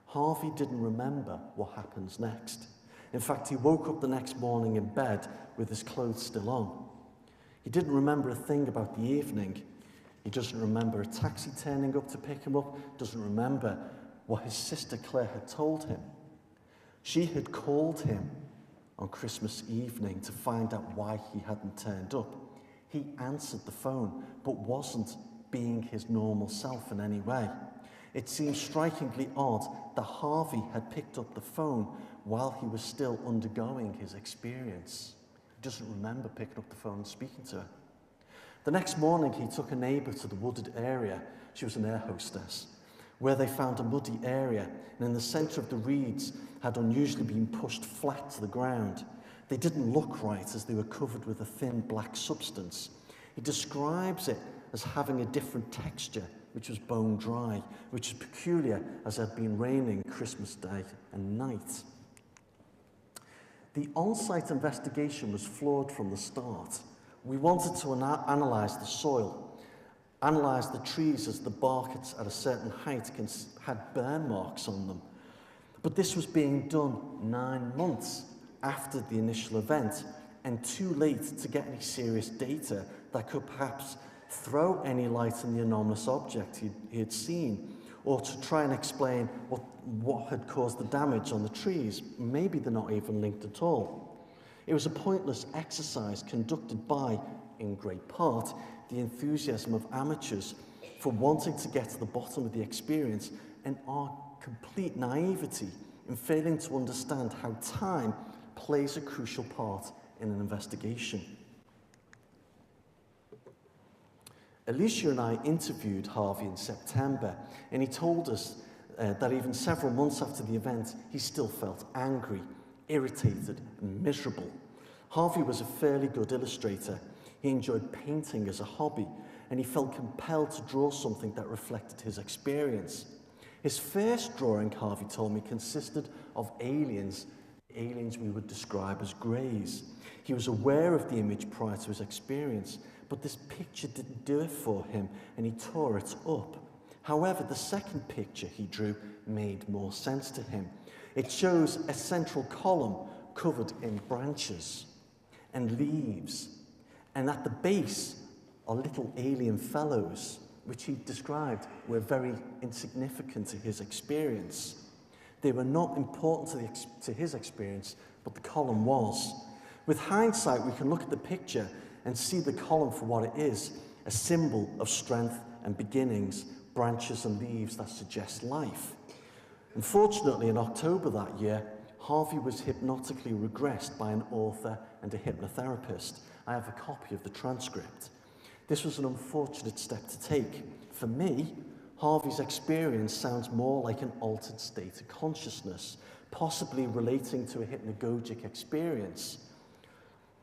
Harvey didn't remember what happens next. In fact, he woke up the next morning in bed with his clothes still on. He didn't remember a thing about the evening. He doesn't remember a taxi turning up to pick him up, doesn't remember what his sister Claire had told him. She had called him on Christmas evening to find out why he hadn't turned up. He answered the phone, but wasn't being his normal self in any way. It seems strikingly odd that Harvey had picked up the phone while he was still undergoing his experience. He doesn't remember picking up the phone and speaking to her. The next morning, he took a neighbour to the wooded area. She was an air hostess, where they found a muddy area, and in the centre of the reeds had unusually been pushed flat to the ground. They didn't look right as they were covered with a thin black substance. He describes it as having a different texture, which was bone dry, which is peculiar as it had been raining Christmas Day and night. The on-site investigation was flawed from the start. We wanted to analyse the soil, analyse the trees as the bark at a certain height had burn marks on them. But this was being done 9 months after the initial event and too late to get any serious data that could perhaps throw any light on the anomalous object he had seen, or to try and explain what had caused the damage on the trees. Maybe they're not even linked at all. It was a pointless exercise conducted by, in great part, the enthusiasm of amateurs for wanting to get to the bottom of the experience and our complete naivety in failing to understand how time plays a crucial part in an investigation. Alicia and I interviewed Harvey in September, and he told us that even several months after the event, he still felt angry, irritated, and miserable. Harvey was a fairly good illustrator. He enjoyed painting as a hobby, and he felt compelled to draw something that reflected his experience. His first drawing, Harvey told me, consisted of aliens we would describe as greys. He was aware of the image prior to his experience, but this picture didn't do it for him, and he tore it up. However, the second picture he drew made more sense to him. It shows a central column covered in branches and leaves, and at the base are little alien fellows, which he described were very insignificant to his experience. They were not important to his experience, but the column was. With hindsight, we can look at the picture and see the column for what it is, a symbol of strength and beginnings, branches and leaves that suggest life. Unfortunately, in October that year, Harvey was hypnotically regressed by an author and a hypnotherapist. I have a copy of the transcript. This was an unfortunate step to take. For me, Harvey's experience sounds more like an altered state of consciousness, possibly relating to a hypnagogic experience.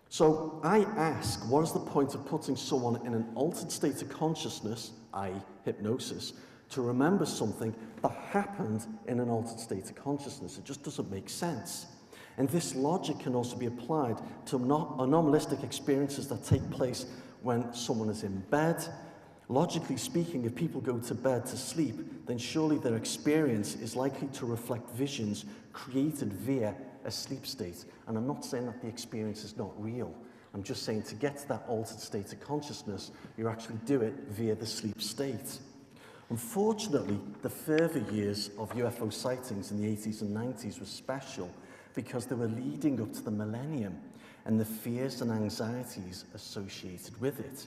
So I ask, what is the point of putting someone in an altered state of consciousness, i.e. hypnosis, to remember something that happened in an altered state of consciousness? It just doesn't make sense. And this logic can also be applied to anomalistic experiences that take place when someone is in bed. Logically speaking, if people go to bed to sleep, then surely their experience is likely to reflect visions created via a sleep state. And I'm not saying that the experience is not real. I'm just saying to get to that altered state of consciousness, you actually do it via the sleep state. Unfortunately, the further years of UFO sightings in the 80s and 90s were special because they were leading up to the millennium and the fears and anxieties associated with it.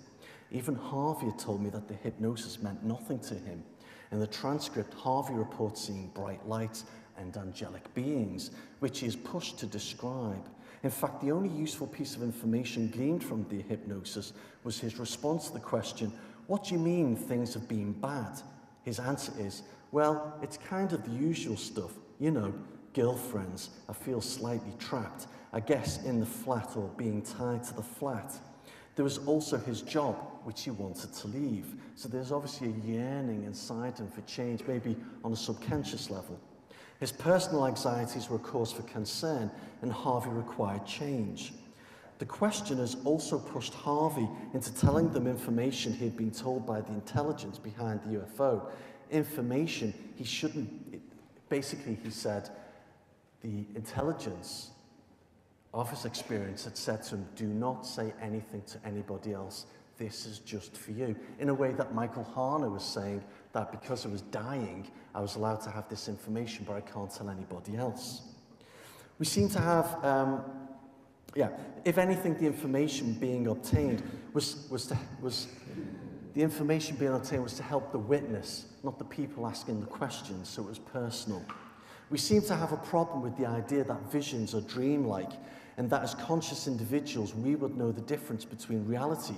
Even Harvey had told me that the hypnosis meant nothing to him. In the transcript, Harvey reports seeing bright lights and angelic beings, which he is pushed to describe. In fact, the only useful piece of information gleaned from the hypnosis was his response to the question, "What do you mean things have been bad?" His answer is, "Well, it's kind of the usual stuff. You know, girlfriends. I feel slightly trapped, I guess in the flat or being tied to the flat." There was also his job, which he wanted to leave. So there's obviously a yearning inside him for change, maybe on a subconscious level. His personal anxieties were a cause for concern, and Harvey required change. The questioners also pushed Harvey into telling them information he had been told by the intelligence behind the UFO. Information he shouldn't. Basically, he said the intelligence of his experience had said to him, "Do not say anything to anybody else. This is just for you." In a way that Michael Harner was saying that because I was dying, I was allowed to have this information, but I can't tell anybody else. We seem to have, if anything, the information being obtained was to help the witness, not the people asking the questions, so it was personal. We seem to have a problem with the idea that visions are dreamlike, and that as conscious individuals, we would know the difference between reality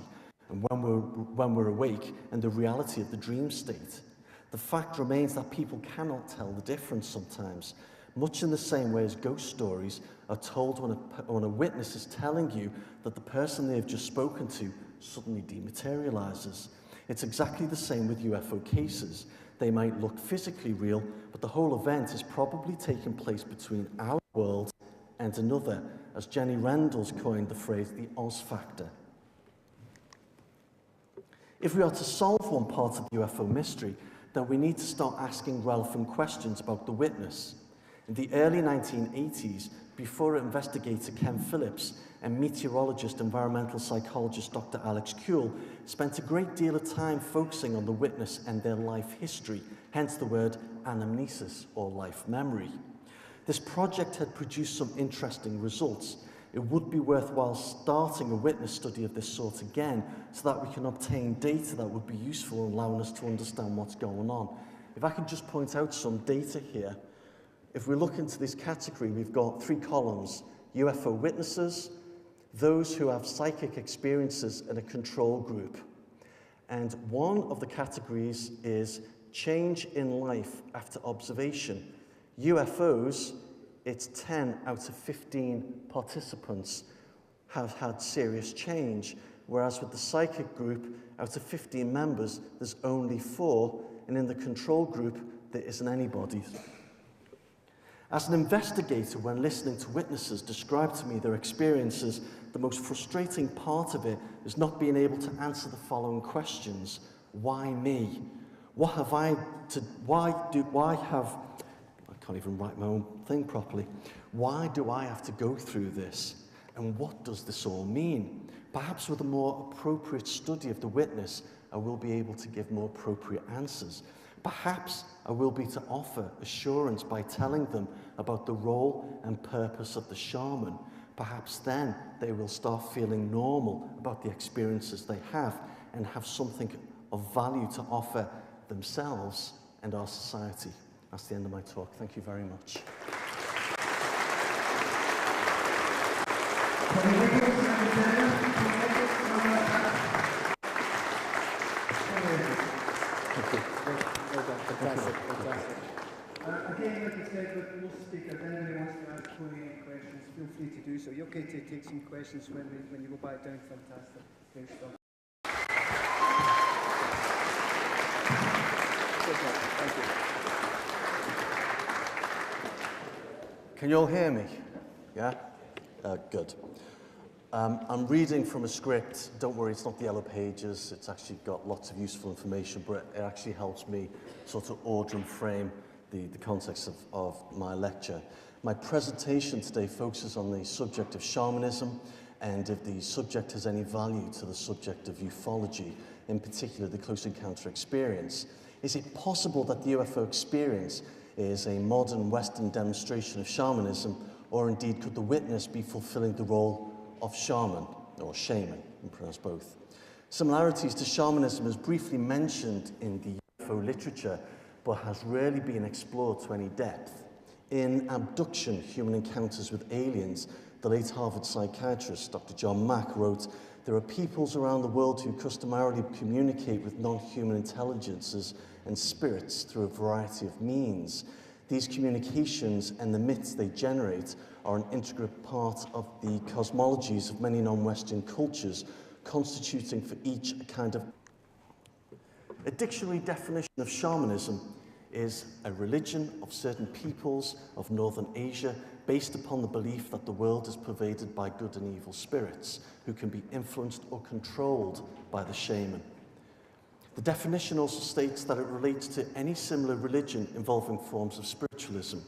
and when we're awake and the reality of the dream state. The fact remains that people cannot tell the difference sometimes. much in the same way as ghost stories are told when a witness is telling you that the person they have just spoken to suddenly dematerializes. It's exactly the same with UFO cases. They might look physically real, but the whole event is probably taking place between our world and another, as Jenny Rendell's coined the phrase, the Oz factor. If we are to solve one part of the UFO mystery, then we need to start asking relevant questions about the witness. In the early 1980s, before investigator Ken Phillips and meteorologist environmental psychologist Dr. Alex Kuehl spent a great deal of time focusing on the witness and their life history, hence the word anamnesis, or life memory. This project had produced some interesting results. It would be worthwhile starting a witness study of this sort again so that we can obtain data that would be useful in allowing us to understand what's going on. If I can just point out some data here. If we look into this category, we've got 3 columns: UFO witnesses, those who have psychic experiences in a control group. And one of the categories is change in life after observation. UFOs, it's 10 out of 15 participants have had serious change, whereas with the psychic group, out of 15 members, there's only 4, and in the control group, there isn't anybody. As an investigator, when listening to witnesses describe to me their experiences, the most frustrating part of it is not being able to answer the following questions. Why me? What have I to, why have, I can't even write my own thing properly. Why do I have to go through this? And what does this all mean? Perhaps with a more appropriate study of the witness, I will be able to give more appropriate answers. Perhaps I will be to offer assurance by telling them about the role and purpose of the shaman. Perhaps then they will start feeling normal about the experiences they have and have something of value to offer themselves and our society. That's the end of my talk. Thank you very much. Again, like I said, with most speakers, anybody wants to ask Tony any questions, feel free to do so. You're okay to take some questions when you go back down. Fantastic. Great stuff. Thank you. Can you all hear me? Yeah? Good. I'm reading from a script. Don't worry, it's not the yellow pages. It's actually got lots of useful information, but it actually helps me sort of order and frame the context of my lecture. My presentation today focuses on the subject of shamanism and if the subject has any value to the subject of ufology, in particular the close encounter experience. Is it possible that the UFO experience is a modern Western demonstration of shamanism, or indeed could the witness be fulfilling the role of shaman, or shaman, you can pronounce both? Similarities to shamanism is briefly mentioned in the UFO literature, but has rarely been explored to any depth. In Abduction, Human Encounters with Aliens, the late Harvard psychiatrist Dr. John Mack wrote, "There are peoples around the world who customarily communicate with non-human intelligences and spirits through a variety of means. These communications and the myths they generate are an integral part of the cosmologies of many non-Western cultures, constituting for each a kind of..." A dictionary definition of shamanism is a religion of certain peoples of Northern Asia based upon the belief that the world is pervaded by good and evil spirits who can be influenced or controlled by the shaman. The definition also states that it relates to any similar religion involving forms of spiritualism.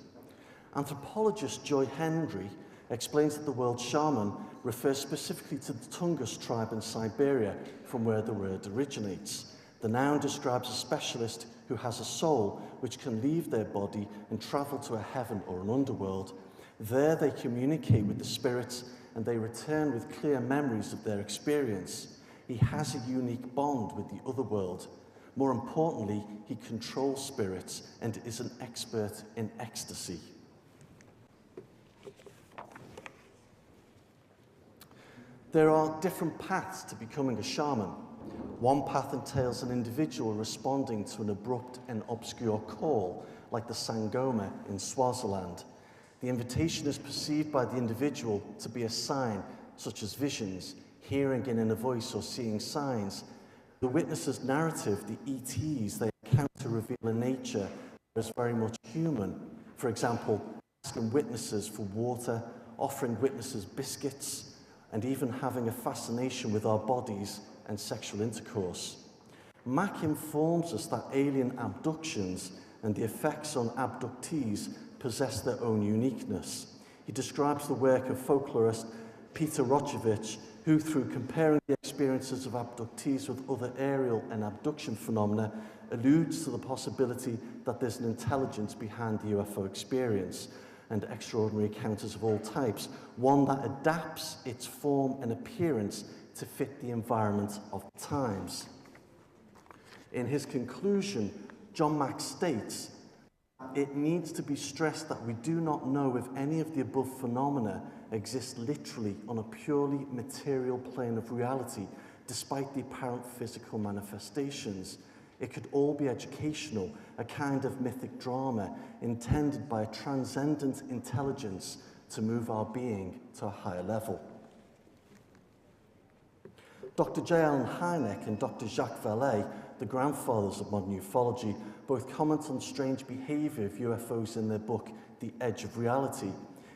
Anthropologist Joy Hendry explains that the word shaman refers specifically to the Tungus tribe in Siberia, from where the word originates. The noun describes a specialist who has a soul which can leave their body and travel to a heaven or an underworld. There they communicate with the spirits and they return with clear memories of their experience. He has a unique bond with the other world. More importantly, he controls spirits and is an expert in ecstasy. There are different paths to becoming a shaman. One path entails an individual responding to an abrupt and obscure call, like the Sangoma in Swaziland. The invitation is perceived by the individual to be a sign, such as visions, hearing in inner voice or seeing signs. The witness's narrative, the ETs they encounter, reveal a nature that is very much human. For example, asking witnesses for water, offering witnesses biscuits, and even having a fascination with our bodies and sexual intercourse. Mack informs us that alien abductions and the effects on abductees possess their own uniqueness. He describes the work of folklorist Peter Rochevich, who, through comparing the experiences of abductees with other aerial and abduction phenomena, alludes to the possibility that there's an intelligence behind the UFO experience and extraordinary encounters of all types, one that adapts its form and appearance to fit the environment of the times. In his conclusion, John Mack states, "It needs to be stressed that we do not know if any of the above phenomena exist literally on a purely material plane of reality, despite the apparent physical manifestations. It could all be educational, a kind of mythic drama intended by a transcendent intelligence to move our being to a higher level." Dr. J. Allen Hynek and Dr. Jacques Vallée, the grandfathers of modern ufology, both comment on strange behavior of UFOs in their book, The Edge of Reality.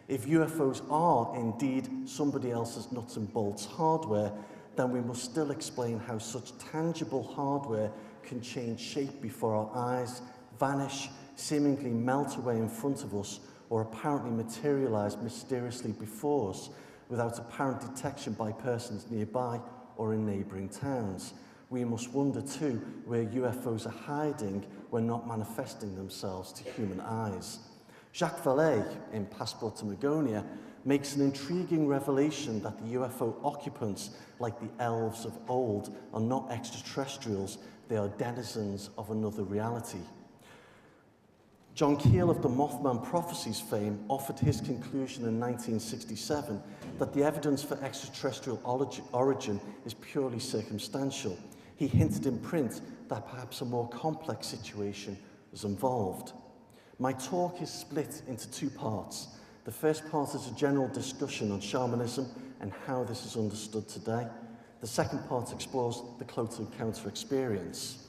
If UFOs are indeed somebody else's nuts and bolts hardware, then we must still explain how such tangible hardware can change shape before our eyes, vanish, seemingly melt away in front of us, or apparently materialize mysteriously before us without apparent detection by persons nearby or in neighboring towns. We must wonder too where UFOs are hiding when not manifesting themselves to human eyes. Jacques Vallée, in Passport to Magonia, makes an intriguing revelation that the UFO occupants, like the elves of old, are not extraterrestrials, they are denizens of another reality. John Keel of the Mothman Prophecies fame offered his conclusion in 1967 that the evidence for extraterrestrial origin is purely circumstantial. He hinted in print that perhaps a more complex situation was involved. My talk is split into two parts. The first part is a general discussion on shamanism and how this is understood today. The second part explores the close encounter experience,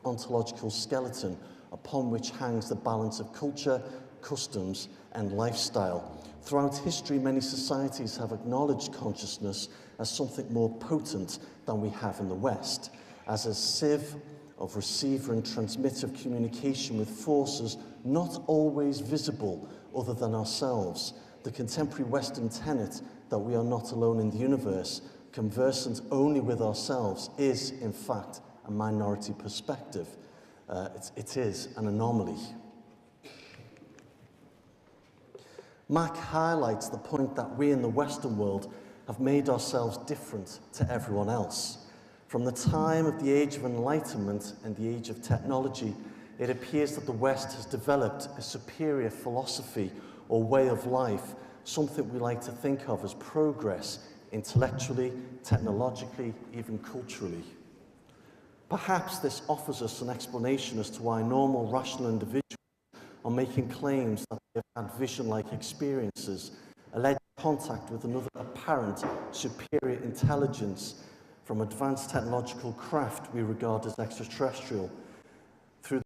ontological skeleton upon which hangs the balance of culture, customs, and lifestyle. Throughout history, many societies have acknowledged consciousness as something more potent than we have in the West, as a sieve of receiver and transmitter of communication with forces not always visible other than ourselves. The contemporary Western tenet that we are not alone in the universe, conversant only with ourselves, is, in fact, a minority perspective. It is an anomaly. Mack highlights the point that we in the Western world have made ourselves different to everyone else. From the time of the Age of Enlightenment and the Age of Technology, it appears that the West has developed a superior philosophy or way of life, something we like to think of as progress, intellectually, technologically, even culturally. Perhaps this offers us an explanation as to why normal, rational individuals are making claims that they have had vision-like experiences, alleged contact with another apparent superior intelligence from advanced technological craft we regard as extraterrestrial,